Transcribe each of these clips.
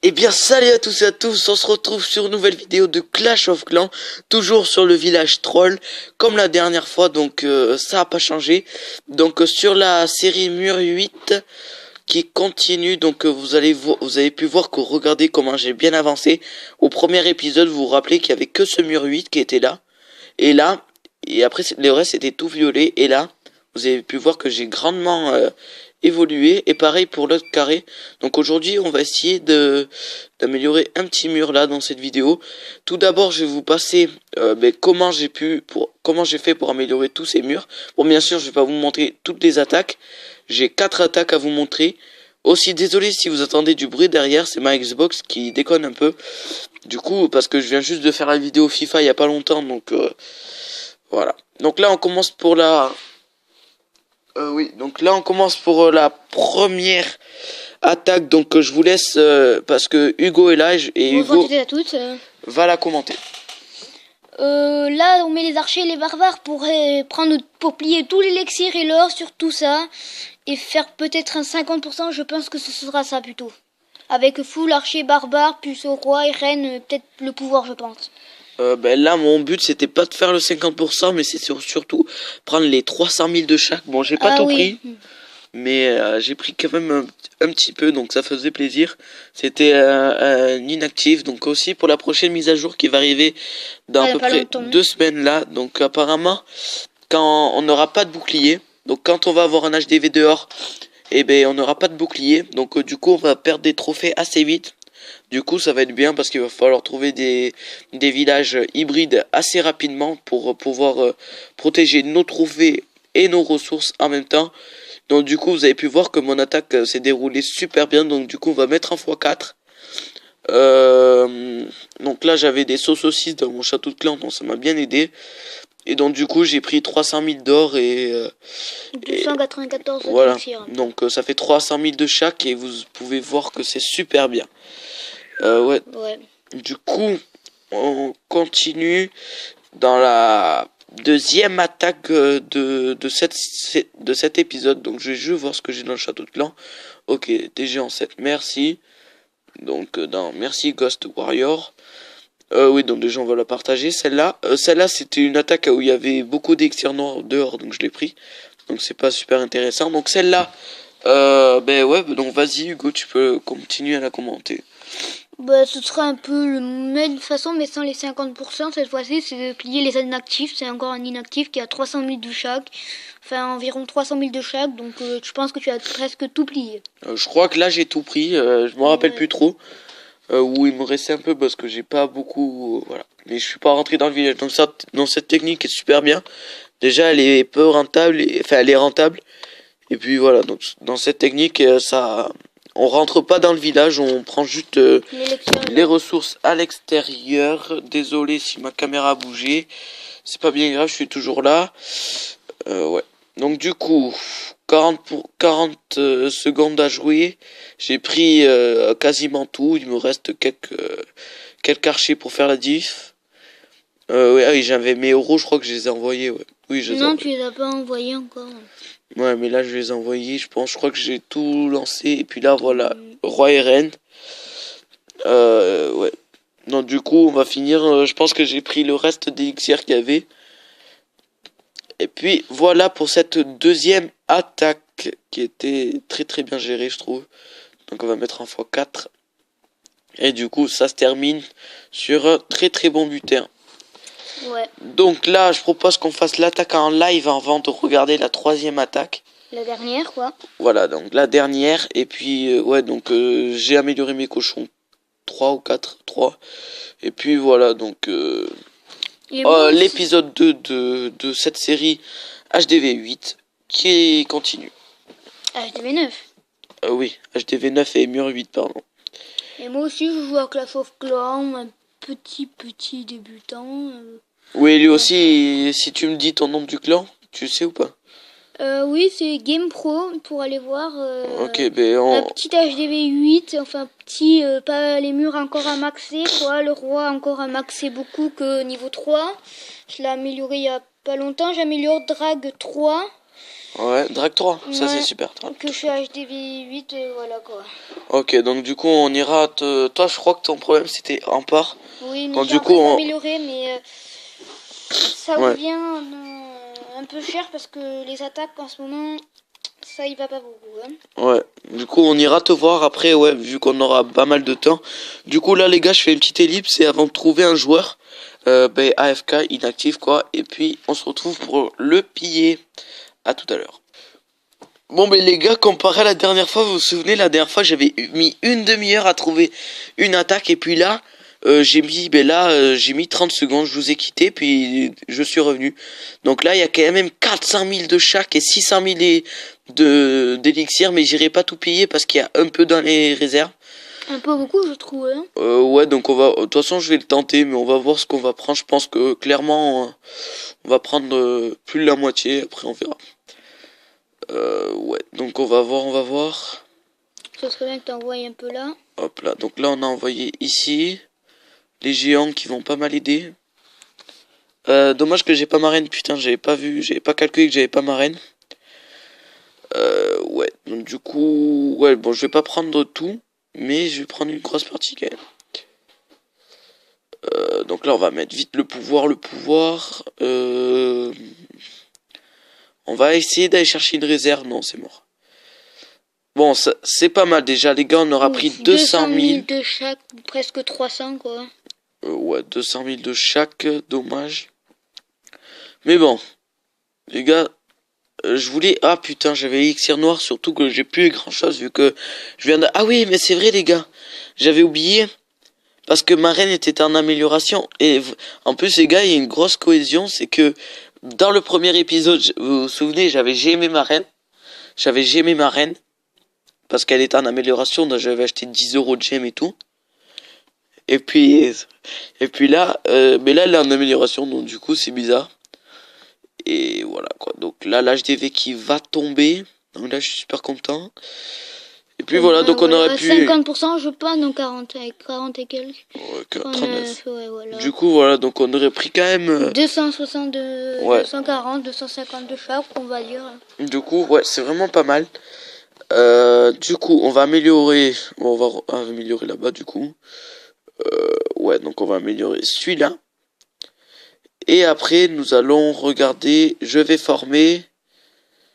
Eh bien salut à tous et à tous, on se retrouve sur une nouvelle vidéo de Clash of Clans, toujours sur le village troll, comme la dernière fois, donc ça a pas changé. Donc sur la série Mur 8 qui continue, donc vous avez pu voir que regardez comment j'ai bien avancé. Au premier épisode, vous vous rappelez qu'il y avait que ce Mur 8 qui était là, et après le reste c'était tout violet, et là, vous avez pu voir que j'ai grandement évolué, et pareil pour l'autre carré. Donc aujourd'hui on va essayer d'améliorer un petit mur là dans cette vidéo. Tout d'abord je vais vous passer comment j'ai fait pour améliorer tous ces murs. Bon, bien sûr je vais pas vous montrer toutes les attaques, j'ai 4 attaques à vous montrer. Aussi désolé si vous entendez du bruit derrière, c'est ma Xbox qui déconne un peu, du coup, parce que je viens juste de faire la vidéo FIFA il y a pas longtemps, donc voilà. Donc là on commence pour la la première attaque. Donc je vous laisse parce que Hugo est là, et Hugo à toutes. va la commenter. Là, on met les archers et les barbares pour plier tout l'élixir et l'or sur tout ça et faire peut-être un 50%. Je pense que ce sera ça plutôt. Avec full archer, barbare, plus au roi et reine, peut-être le pouvoir, je pense. Là mon but c'était pas de faire le 50%, mais c'est surtout prendre les 300 000 de chaque. Bon, j'ai pas tout pris, mais j'ai pris quand même un petit peu, donc ça faisait plaisir. C'était un inactif, donc aussi pour la prochaine mise à jour qui va arriver dans à peu près 2 semaines là. Donc apparemment, quand on n'aura pas de bouclier, donc quand on va avoir un HDV dehors, et ben on n'aura pas de bouclier, donc du coup on va perdre des trophées assez vite. Du coup ça va être bien parce qu'il va falloir trouver des villages hybrides assez rapidement pour pouvoir protéger nos trophées et nos ressources en même temps. Donc du coup vous avez pu voir que mon attaque s'est déroulée super bien, donc du coup on va mettre en x4. Donc là j'avais des sauces saucisses dans mon château de clan, donc ça m'a bien aidé. Et donc du coup j'ai pris 300 000 d'or et 294 voilà. Donc ça fait 300 000 de chaque, et vous pouvez voir que c'est super bien. Ouais. Du coup on continue dans la deuxième attaque de cet épisode. Donc je vais juste voir ce que j'ai dans le château de clan. Ok, DG en 7, merci. Donc merci Ghost Warrior. Oui, donc déjà on va la partager. Celle-là c'était une attaque où il y avait beaucoup d'élixir noirs dehors, donc je l'ai pris. Donc c'est pas super intéressant. Donc celle-là, donc vas-y Hugo, tu peux continuer à la commenter. Ce sera un peu la même façon, mais sans les 50%. Cette fois-ci, c'est de plier les inactifs. C'est encore un inactif qui a 300 000 de chaque. Enfin, environ 300 000 de chaque. Donc, je pense que tu as presque tout plié. Je crois que là, j'ai tout pris. Je me rappelle plus trop. Où il me restait un peu parce que j'ai pas beaucoup. Voilà. Mais je suis pas rentré dans le village. Donc, cette technique est super bien. Déjà, elle est peu rentable. Elle est rentable. Et puis voilà. Donc, dans cette technique, on rentre pas dans le village, on prend juste les ressources à l'extérieur. Désolé si ma caméra a bougé, c'est pas bien grave, je suis toujours là. Ouais. Donc du coup, 40 secondes à jouer. J'ai pris quasiment tout. Il me reste quelques archers pour faire la diff. Oui, j'avais mes euros, je crois que je les ai envoyés. Ouais. Oui, non, tu les as pas envoyés encore. Ouais, mais là je les ai envoyés, je crois que j'ai tout lancé. Et puis là voilà, roi et reine. Ouais. Non, du coup on va finir, je pense que j'ai pris le reste d'élixir qu'il y avait. Et puis voilà pour cette deuxième attaque qui était très très bien gérée, je trouve. Donc on va mettre en x4. Et du coup ça se termine sur un très très bon butin. Ouais. Donc là je propose qu'on fasse l'attaque en live avant de regarder la troisième attaque. La dernière quoi. Voilà, donc la dernière. Et puis ouais, donc j'ai amélioré mes cochons 3 ou 4, 3. Et puis voilà, donc l'épisode 2 de cette série HDV 8 qui continue. HDV 9. Oui, HDV 9 et Mur 8, pardon. Et moi aussi je joue à Clash of Clans, un petit débutant. Oui, lui aussi, si tu me dis ton nom du clan, tu sais ou pas? Oui, c'est Game Pro pour aller voir. Ok, la petite HDV 8, enfin petit, pas les murs encore à maxer, quoi. Le roi encore à maxer beaucoup que niveau 3. Je l'ai amélioré il y a pas longtemps. J'améliore Drag 3. Ouais, Drag 3, ça c'est Ouais. super. Que je suis HDV8 et voilà quoi. Ok, donc du coup on ira Toi je crois que ton problème c'était Rempart. Oui, mais Donc j'ai du en coup train on... d'améliorer, mais ça Ouais, revient un peu cher parce que les attaques en ce moment, ça y va pas beaucoup. Hein. ouais. Du coup on ira te voir après, ouais, vu qu'on aura pas mal de temps. Du coup là les gars je fais une petite ellipse et avant de trouver un joueur, AFK, inactif quoi. Et puis on se retrouve pour le piller. À tout à l'heure. Bon mais les gars, comparé à la dernière fois, vous vous souvenez, la dernière fois j'avais mis une demi-heure à trouver une attaque et puis là j'ai mis 30 secondes, je vous ai quitté puis je suis revenu. Donc là il y a quand même 400 000 de chaque et 600 000 d'élixir, mais j'irai pas tout piller parce qu'il y a un peu dans les réserves. Un peu beaucoup, je trouve. Hein. Ouais, donc de toute façon je vais le tenter, mais on va voir ce qu'on va prendre. Je pense que clairement on va prendre plus de la moitié, après on verra. Ouais, donc on va voir. Ce serait bien que t'envoies un peu là. Hop là, donc là on a envoyé ici les géants qui vont pas mal aider. Dommage que j'ai pas ma reine, putain, j'avais pas calculé que j'avais pas ma reine. Ouais, donc du coup, ouais, bon, je vais pas prendre tout, mais je vais prendre une grosse partie quand même. Donc là on va mettre vite le pouvoir. On va essayer d'aller chercher une réserve, non, c'est mort. Bon, c'est pas mal déjà, les gars, on aura pris 200 000. De chaque, presque 300 quoi. Ouais, 200 000 de chaque, dommage. Mais bon, les gars, je voulais... Ah putain, j'avais l'élixir noir, surtout que j'ai plus grand chose vu que je viens de... Ah oui, mais c'est vrai les gars, j'avais oublié, parce que ma reine était en amélioration. Et en plus les gars, il y a une grosse cohésion, c'est que dans le premier épisode, vous vous souvenez, j'avais gémé ma reine. Parce qu'elle était en amélioration, donc j'avais acheté 10 euros de gemmes et tout. Et puis là, mais là elle est en amélioration, donc du coup c'est bizarre. Et voilà quoi, donc là l'HDV qui va tomber, donc là je suis super content. Et puis voilà, donc on aurait pu... 50% je pense, donc 40 et quelques. Ouais, 39. Ouais, voilà. Du coup voilà, donc on aurait pris quand même... 262, Ouais. 240, 250 de chaque, on va dire. Du coup, ouais, c'est vraiment pas mal. Du coup, on va améliorer... On va améliorer là-bas du coup. Ouais, donc on va améliorer celui-là. Et après, nous allons regarder... Je vais former...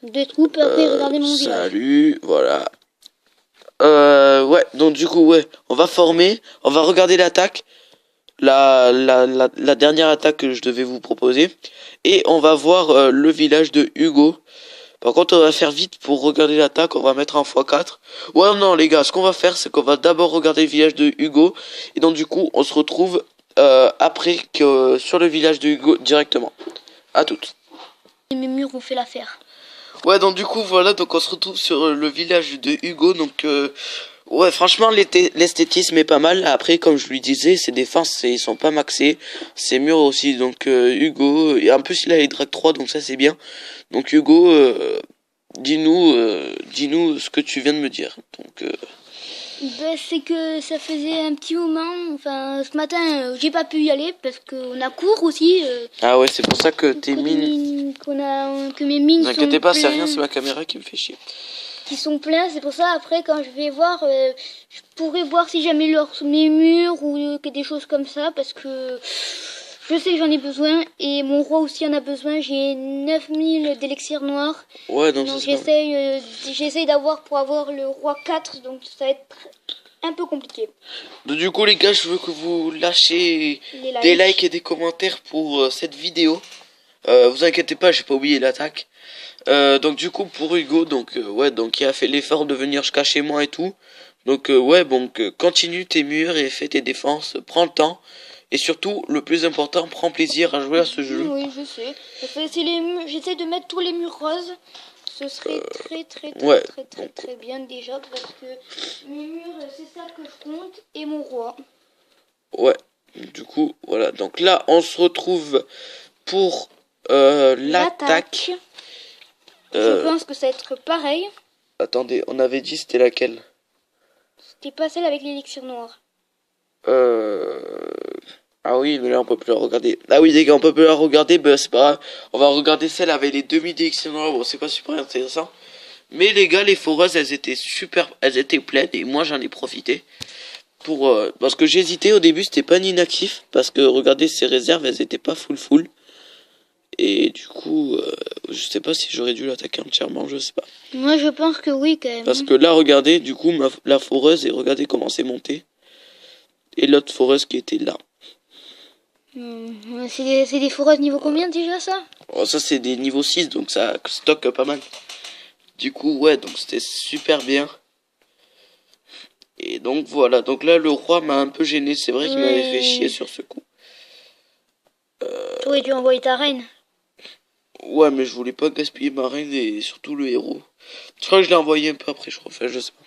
Des troupes, après regardez mon village. Salut, voilà. Ouais, donc du coup, ouais, on va former, on va regarder l'attaque, la dernière attaque que je devais vous proposer, et on va voir le village de Hugo. Par contre, on va faire vite pour regarder l'attaque, on va mettre en x4. Ouais, non, les gars, ce qu'on va faire, c'est qu'on va d'abord regarder le village de Hugo, et donc du coup, on se retrouve après que sur le village de Hugo directement. À toutes. Mes murs ont fait l'affaire. Ouais, donc du coup, voilà, donc on se retrouve sur le village de Hugo, donc ouais, franchement, l'esthétisme est pas mal. Après, comme je lui disais, ses défenses, ils sont pas maxés, ses murs aussi, donc Hugo, et en plus il a les drag 3, donc ça c'est bien. Donc Hugo, dis-nous ce que tu viens de me dire. Donc Ben, c'est que ça faisait un petit moment, enfin ce matin j'ai pas pu y aller parce qu'on a cours aussi. Ah ouais, c'est pour ça que tes mines... Que mes mines Ne vous inquiétez pas, c'est pleines, rien, c'est ma caméra qui me fait chier. qui sont pleins, c'est pour ça après quand je vais voir, je pourrais voir si j'améliore mes murs ou que des choses comme ça parce que je sais que j'en ai besoin et mon roi aussi en a besoin. J'ai 9000 d'élixir noir. Ouais, donc j'essaye d'avoir pour avoir le roi 4, donc ça va être un peu compliqué. Donc, du coup les gars, je veux que vous lâchez Les likes. des likes et des commentaires pour cette vidéo. Vous inquiétez pas, j'ai pas oublié l'attaque. Donc du coup pour Hugo, donc ouais, donc il a fait l'effort de venir jusqu'à chez moi et tout. Donc ouais, donc continue tes murs et fais tes défenses, prends le temps. Et surtout, le plus important, prends plaisir à jouer à ce jeu. Oui, je sais. J'essaie de mettre tous les murs roses. Ce serait très bien déjà parce que mes murs, c'est ça que je compte et mon roi. Ouais, du coup, voilà. Donc là, on se retrouve pour l'attaque. Je pense que ça va être pareil. Attendez, on avait dit c'était laquelle? C'était pas celle avec l'élixir noir. Ah Ah oui, mais là on peut plus la regarder. Ah oui les gars, on peut plus la regarder, bah c'est pas grave. On va regarder celle avec les demi-élections noires. Bon, c'est pas super intéressant. Mais les gars, les foreuses, elles étaient super, elles étaient pleines et moi j'en ai profité. Pour parce que j'hésitais au début, c'était pas un inactif. Parce que regardez, ces réserves, elles étaient pas full. Et du coup, je sais pas si j'aurais dû l'attaquer entièrement, je sais pas. Moi, je pense que oui, quand même. Parce que là, regardez, du coup, la foreuse, et regardez comment c'est monté. Et l'autre foreuse qui était là. C'est des foreuses niveau combien déjà, ça? Oh, ça, c'est des niveaux 6, donc ça stocke pas mal. Du coup, ouais, donc c'était super bien. Et donc voilà, donc là, le roi m'a un peu gêné. C'est vrai qu'il m'avait fait chier sur ce coup. T'aurais dû envoyer ta reine. Ouais, mais je voulais pas gaspiller ma reine et surtout le héros. Je crois que je l'ai envoyé un peu après, je crois. Enfin, je sais pas.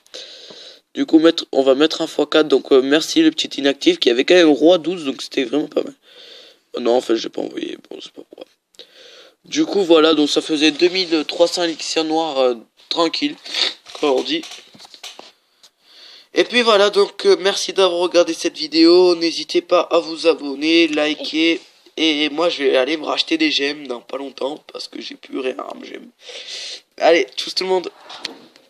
Du coup, on va mettre un x4. Donc, merci le petit inactif qui avait quand même roi 12. Donc, c'était vraiment pas mal. Non, en fait, je l'ai pas envoyé. Bon, c'est pas pourquoi. Du coup, voilà. Donc, ça faisait 2300 élixirs noirs tranquille. Comme on dit. Et puis voilà. Donc, merci d'avoir regardé cette vidéo. N'hésitez pas à vous abonner, liker. Et moi, je vais aller me racheter des gemmes dans pas longtemps. Parce que j'ai plus rien à me gemmes. Allez, tchuss tout le monde.